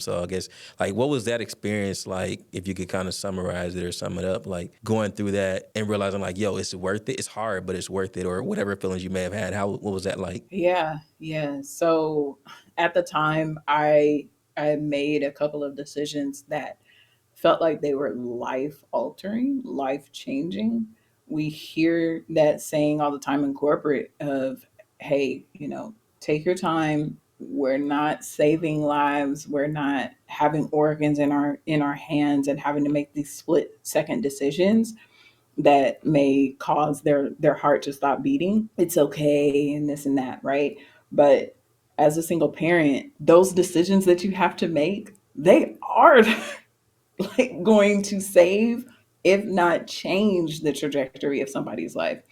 So I guess, like, what was that experience like, if you could kind of summarize it or sum it up, like going through that and realizing like, yo, it's worth it. It's hard, but it's worth it, or whatever feelings you may have had. What was that like? Yeah, yeah. So at the time, I made a couple of decisions that felt like they were life altering, life changing. We hear that saying all the time in corporate of, hey, take your time. We're not saving lives. We're not having organs in our hands and having to make these split second decisions that may cause their heart to stop beating. It's okay and this and that, right? But as a single parent, those decisions that you have to make, they are like going to save, if not change, the trajectory of somebody's life.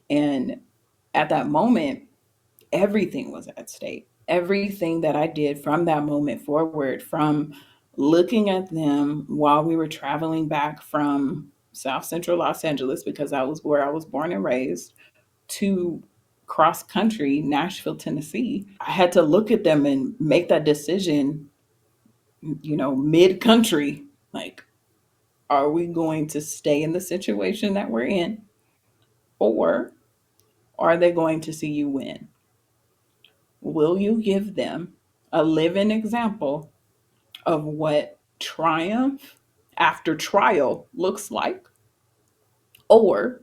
And at that moment, everything was at stake. Everything that I did from that moment forward, from looking at them while we were traveling back from South Central Los Angeles, because that was where I was born and raised, to cross country, Nashville, Tennessee, I had to look at them and make that decision, mid country. Like, are we going to stay in the situation that we're in, or are they going to see you win? Will you give them a living example of what triumph after trial looks like? Or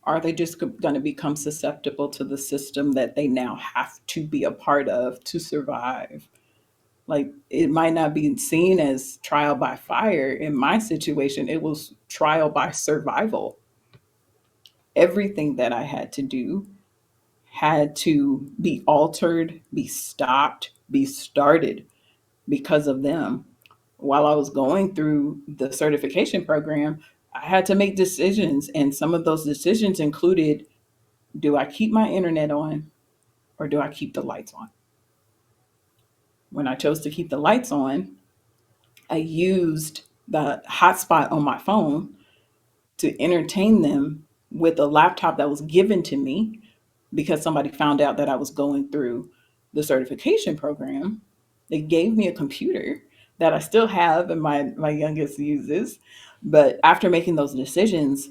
are they just going to become susceptible to the system that they now have to be a part of to survive? Like, it might not be seen as trial by fire. In my situation, it was trial by survival. Everything that I had to do had to be altered, be stopped, be started because of them. While I was going through the certification program, I had to make decisions, and some of those decisions included, do I keep my internet on or do I keep the lights on? When I chose to keep the lights on, I used the hotspot on my phone to entertain them with a laptop that was given to me because somebody found out that I was going through the certification program. They gave me a computer that I still have and my youngest uses. But after making those decisions,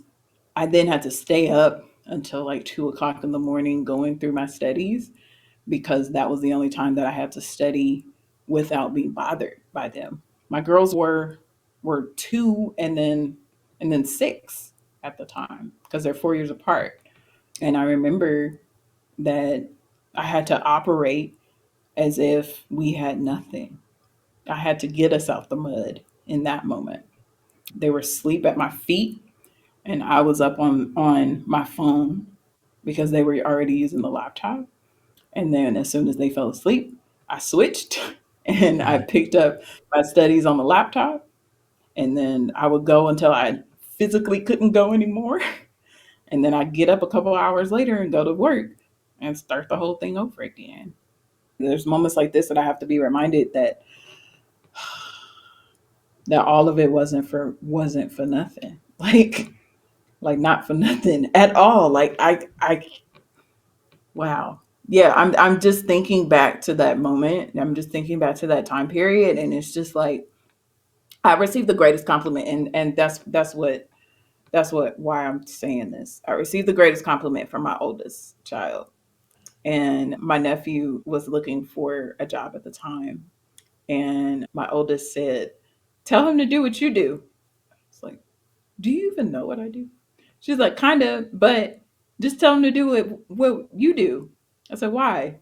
I then had to stay up until like 2 o'clock in the morning going through my studies because that was the only time that I had to study without being bothered by them. My girls were 2 and then 6 at the time because they're 4 years apart. And I remember that I had to operate as if we had nothing. I had to get us out the mud in that moment. They were asleep at my feet, and I was up on my phone because they were already using the laptop. And then as soon as they fell asleep, I switched and I Mhm. picked up my studies on the laptop. And then I would go until I physically couldn't go anymore. And then I'd get up a couple hours later and go to work and start the whole thing over again. There's moments like this that I have to be reminded that all of it wasn't for nothing. Like not for nothing at all. Like I wow. Yeah, I'm just thinking back to that moment. I'm just thinking back to that time period, and it's just like I received the greatest compliment, and that's what why I'm saying this. I received the greatest compliment from my oldest child, and my nephew was looking for a job at the time, and my oldest said, "Tell him to do what you do." It's like, do you even know what I do? She's like, kind of, but just tell him to do what you do. I said, why?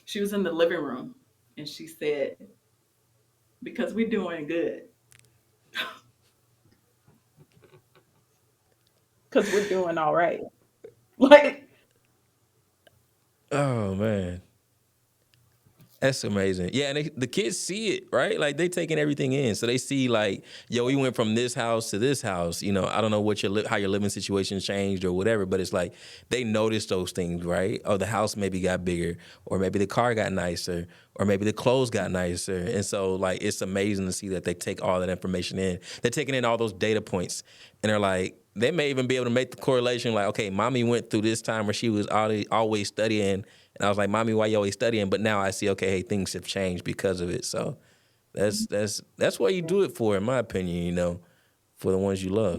She was in the living room and she said, because we're doing good, because we're doing all right. Like, Oh man. That's amazing. Yeah, and the kids see it, right? Like they taking everything in, so they see like, yo, we went from this house to this house. I don't know what how your living situation changed or whatever, but it's like they notice those things, right? Or the house maybe got bigger, or maybe the car got nicer, or maybe the clothes got nicer, and so like it's amazing to see that they take all that information in. They're taking in all those data points, and they're like, they may even be able to make the correlation, like, okay, mommy went through this time where she was always studying, and I was like, mommy, why you always studying? But now I see, okay, hey, things have changed because of it. So That's what you Yeah. do it for, in my opinion. For the ones you love.